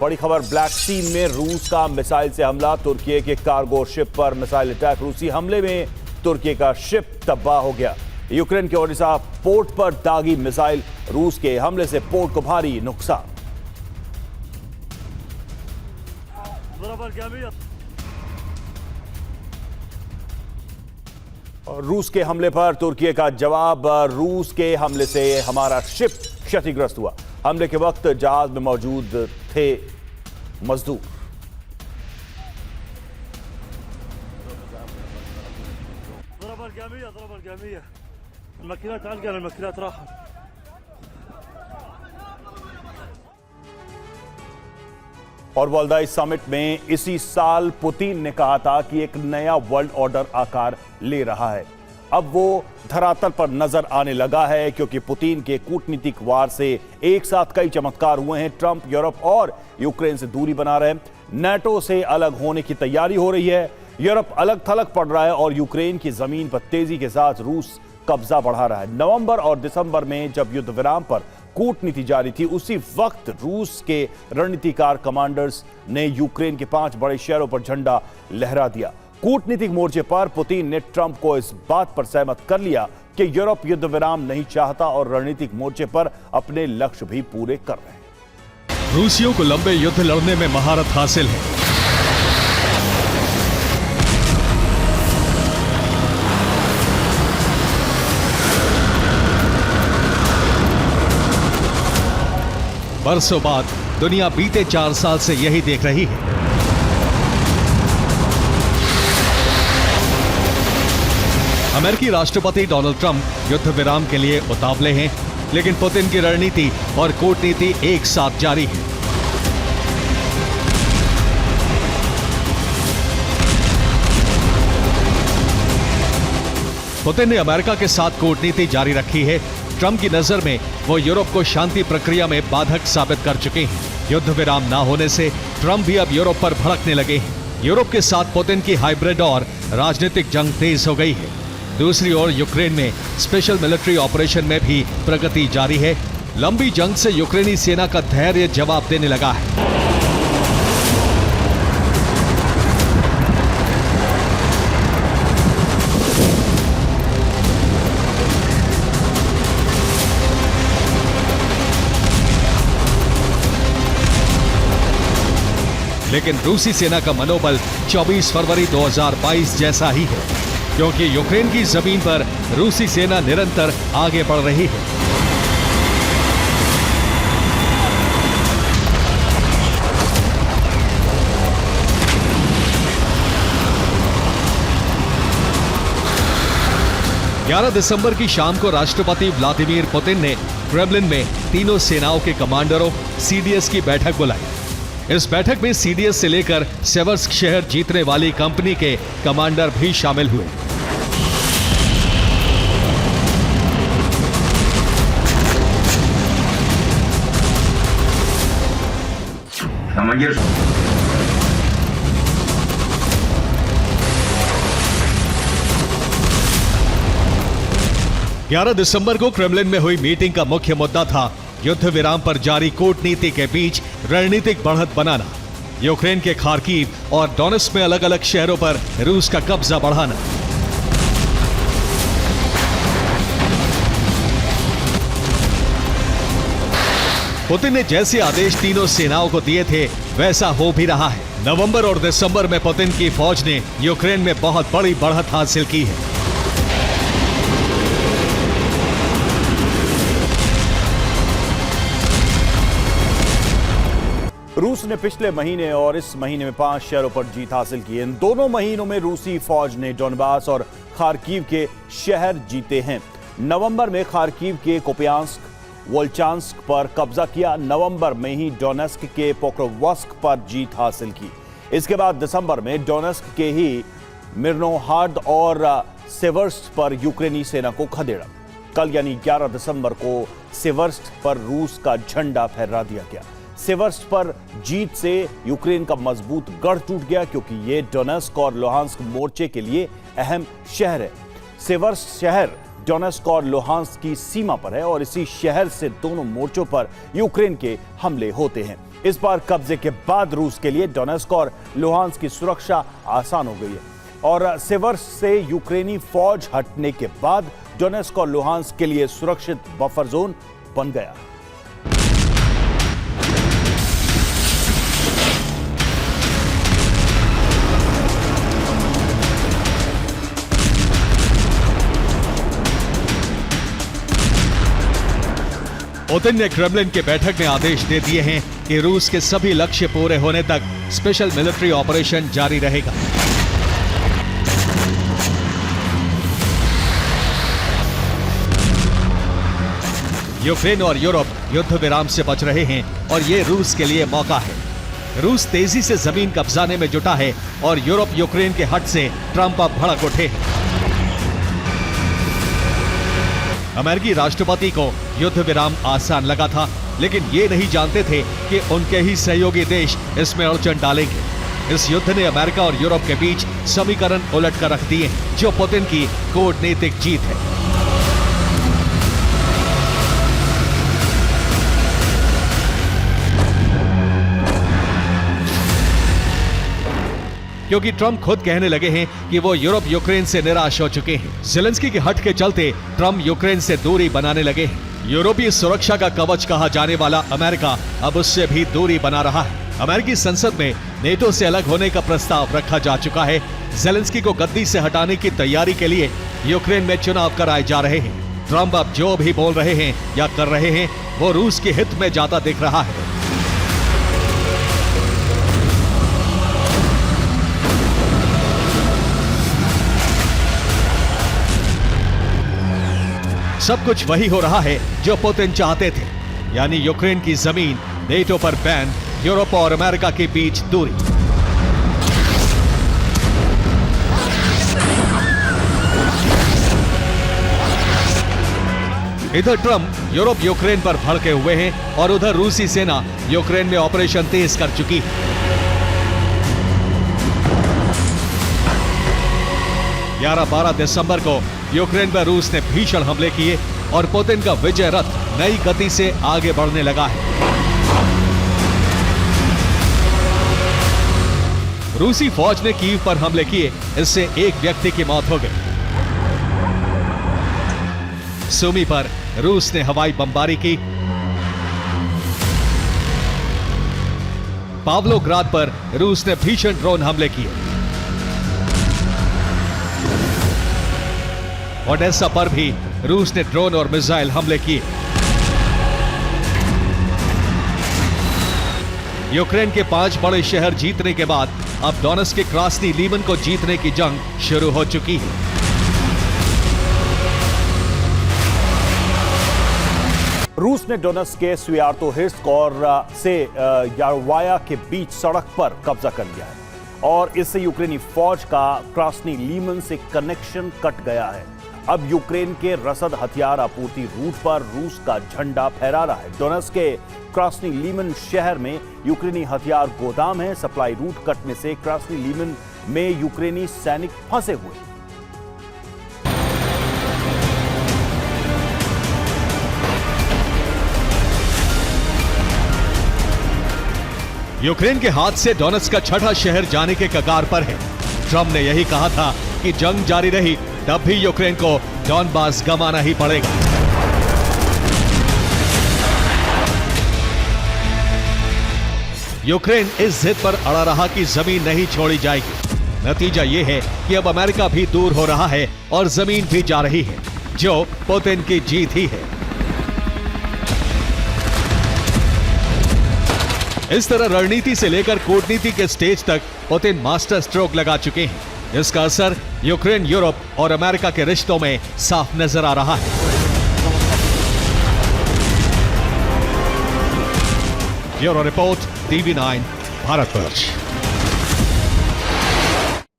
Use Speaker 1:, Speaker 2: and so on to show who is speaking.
Speaker 1: बड़ी खबर, ब्लैक सी में रूस का मिसाइल से हमला। तुर्की के कार्गो शिप पर मिसाइल अटैक। रूसी हमले में तुर्की का शिप तबाह हो गया। यूक्रेन के ओडिशा पोर्ट पर दागी मिसाइल। रूस के हमले से पोर्ट को भारी नुकसान। रूस के हमले पर तुर्की का जवाब। रूस के हमले से हमारा शिप क्षतिग्रस्त हुआ। हमले के वक्त जहाज में मौजूद थे मजदूर। और वर्ल्ड समिट में इसी साल पुतिन ने कहा था कि एक नया वर्ल्ड ऑर्डर आकार ले रहा है। अब वो धरातल पर नजर आने लगा है, क्योंकि पुतिन के कूटनीतिक वार से एक साथ कई चमत्कार हुए हैं। ट्रंप यूरोप और यूक्रेन से दूरी बना रहे हैं। नाटो से अलग होने की तैयारी हो रही है। यूरोप अलग थलग पड़ रहा है और यूक्रेन की जमीन पर तेजी के साथ रूस कब्जा बढ़ा रहा है। नवंबर और दिसंबर में जब युद्ध विराम पर कूटनीति जारी थी, उसी वक्त रूस के रणनीतिकार कमांडर्स ने यूक्रेन के 5 बड़े शहरों पर झंडा लहरा दिया। कूटनीतिक मोर्चे पर पुतिन ने ट्रंप को इस बात पर सहमत कर लिया कि यूरोप युद्ध विराम नहीं चाहता और रणनीतिक मोर्चे पर अपने लक्ष्य भी पूरे कर रहे हैं।
Speaker 2: रूसियों को लंबे युद्ध लड़ने में महारत हासिल है। बरसों बाद दुनिया बीते 4 साल से यही देख रही है। अमेरिकी राष्ट्रपति डोनाल्ड ट्रंप युद्ध विराम के लिए उतावले हैं, लेकिन पुतिन की रणनीति और कूटनीति एक साथ जारी है। पुतिन ने अमेरिका के साथ कूटनीति जारी रखी है। ट्रंप की नजर में वो यूरोप को शांति प्रक्रिया में बाधक साबित कर चुके हैं। युद्ध विराम ना होने से ट्रंप भी अब यूरोप पर भड़कने लगे हैं। यूरोप के साथ पुतिन की हाइब्रिड और राजनीतिक जंग तेज हो गई है। दूसरी ओर यूक्रेन में स्पेशल मिलिट्री ऑपरेशन में भी प्रगति जारी है। लंबी जंग से यूक्रेनी सेना का धैर्य जवाब देने लगा है। लेकिन रूसी सेना का मनोबल 24 फरवरी 2022 जैसा ही है, क्योंकि यूक्रेन की जमीन पर रूसी सेना निरंतर आगे बढ़ रही है। ग्यारह दिसंबर की शाम को राष्ट्रपति व्लादिमीर पुतिन ने क्रेमलिन में तीनों सेनाओं के कमांडरों सीडीएस की बैठक बुलाई। इस बैठक में सीडीएस से लेकर सेवर्स्क शहर जीतने वाली कंपनी के कमांडर भी शामिल हुए।
Speaker 3: командир
Speaker 2: 11 दिसंबर को क्रेमलिन में हुई मीटिंग का मुख्य मुद्दा था युद्ध विराम पर जारी कूटनीति के बीच रणनीतिक बढ़त बनाना। यूक्रेन के खार्किव और डोनेट्स्क में अलग अलग शहरों पर रूस का कब्जा बढ़ाना। पुतिन ने जैसे आदेश तीनों सेनाओं को दिए थे, वैसा हो भी रहा है। नवंबर और दिसंबर में पुतिन की फौज ने यूक्रेन में बहुत बड़ी बढ़त हासिल की है।
Speaker 1: रूस ने पिछले महीने और इस महीने में 5 शहरों पर जीत हासिल की है। इन दोनों महीनों में रूसी फौज ने डोनबास और खार्किव के शहर जीते हैं। नवंबर में खार्किव के कुपियांस्क, वोल्चांस्क पर कब्जा किया। नवंबर में ही डोनेस्क के पोक्रोवस्क पर जीत हासिल की। इसके बाद दिसंबर में डोनेस्क के ही मिर्नोहार्ड और सेवर्स्क पर यूक्रेनी सेना को खदेड़ा। कल यानी 11 दिसंबर को सेवर्स्क पर रूस का झंडा फहरा दिया गया। सेवर्स्क पर जीत से यूक्रेन का मजबूत गढ़ टूट गया, क्योंकि ये डोनेस्क और लुहांस्क मोर्चे के लिए अहम शहर है। सेवर्स्क शहर डोनेस्क और लुहांस्क की सीमा पर है और इसी शहर से दोनों मोर्चों पर यूक्रेन के हमले होते हैं। इस बार कब्जे के बाद रूस के लिए डोनेस्क और लुहांस्क की सुरक्षा आसान हो गई है और सेवर्स से यूक्रेनी फौज हटने के बाद डोनेस्क और लुहांस्क के लिए सुरक्षित बफर जोन बन गया।
Speaker 2: पुतिन ने क्रेमलिन के बैठक में आदेश दे दिए हैं कि रूस के सभी लक्ष्य पूरे होने तक स्पेशल मिलिट्री ऑपरेशन जारी रहेगा। यूक्रेन और यूरोप युद्ध विराम से बच रहे हैं और ये रूस के लिए मौका है। रूस तेजी से जमीन कब्जाने में जुटा है और यूरोप यूक्रेन के हट से ट्रंप अब भड़क उठे हैं। अमेरिकी राष्ट्रपति को युद्ध विराम आसान लगा था, लेकिन ये नहीं जानते थे कि उनके ही सहयोगी देश इसमें अड़चन डालेंगे। इस युद्ध ने अमेरिका और यूरोप के बीच समीकरण उलट कर रख दिए, जो पुतिन की कूटनीतिक जीत है। क्योंकि ट्रंप खुद कहने लगे हैं कि वो यूरोप यूक्रेन से निराश हो चुके हैं। ज़ेलेंस्की के हट के चलते ट्रंप यूक्रेन से दूरी बनाने लगे हैं। यूरोपीय सुरक्षा का कवच कहा जाने वाला अमेरिका अब उससे भी दूरी बना रहा है। अमेरिकी संसद में नेटो से अलग होने का प्रस्ताव रखा जा चुका है। ज़ेलेंस्की को गद्दी से हटाने की तैयारी के लिए यूक्रेन में चुनाव कराए जा रहे हैं। ट्रंप अब जो भी बोल रहे हैं या कर रहे हैं वो रूस के हित में जाता दिख रहा है। सब कुछ वही हो रहा है जो पुतिन चाहते थे, यानी यूक्रेन की जमीन, नेटो पर बैन, यूरोप और अमेरिका के बीच दूरी। इधर ट्रंप यूरोप यूक्रेन पर भड़के हुए हैं और उधर रूसी सेना यूक्रेन में ऑपरेशन तेज कर चुकी है। 11-12 दिसंबर को यूक्रेन पर रूस ने भीषण हमले किए और पुतिन का विजय रथ नई गति से आगे बढ़ने लगा है। रूसी फौज ने कीव पर हमले किए, इससे एक व्यक्ति की मौत हो गई। सुमी पर रूस ने हवाई बमबारी की। पावलोग्राद पर रूस ने भीषण ड्रोन हमले किए। ओडेसा पर भी रूस ने ड्रोन और मिसाइल हमले किए। यूक्रेन के 5 बड़े शहर जीतने के बाद अब डोनेस्क के क्रास्नी लीमन को जीतने की जंग शुरू हो चुकी है।
Speaker 1: रूस ने डोनेस्क के स्वियातोहिर्स्क और से यारोवाया के बीच सड़क पर कब्जा कर लिया है और इससे यूक्रेनी फौज का क्रास्नी लीमन से कनेक्शन कट गया है। अब यूक्रेन के रसद हथियार आपूर्ति रूट पर रूस का झंडा फहरा रहा है। डोनेस्क के क्रास्नी लीमन शहर में यूक्रेनी हथियार गोदाम है। सप्लाई रूट कटने से क्रास्नी लीमन में यूक्रेनी सैनिक फंसे हुए।
Speaker 2: यूक्रेन के हाथ से डोनेस्क का छठा शहर जाने के कगार पर है। ट्रंप ने यही कहा था कि जंग जारी रही तब भी यूक्रेन को डॉनबास गंवाना ही पड़ेगा। यूक्रेन इस जिद पर अड़ा रहा कि जमीन नहीं छोड़ी जाएगी। नतीजा यह है कि अब अमेरिका भी दूर हो रहा है और जमीन भी जा रही है, जो पुतिन की जीत ही है। इस तरह रणनीति से लेकर कूटनीति के स्टेज तक पुतिन मास्टर स्ट्रोक लगा चुके हैं। इसका असर यूक्रेन, यूरोप और अमेरिका के रिश्तों में साफ नजर आ रहा है। Bureau report, TV9, Bharatvarsh.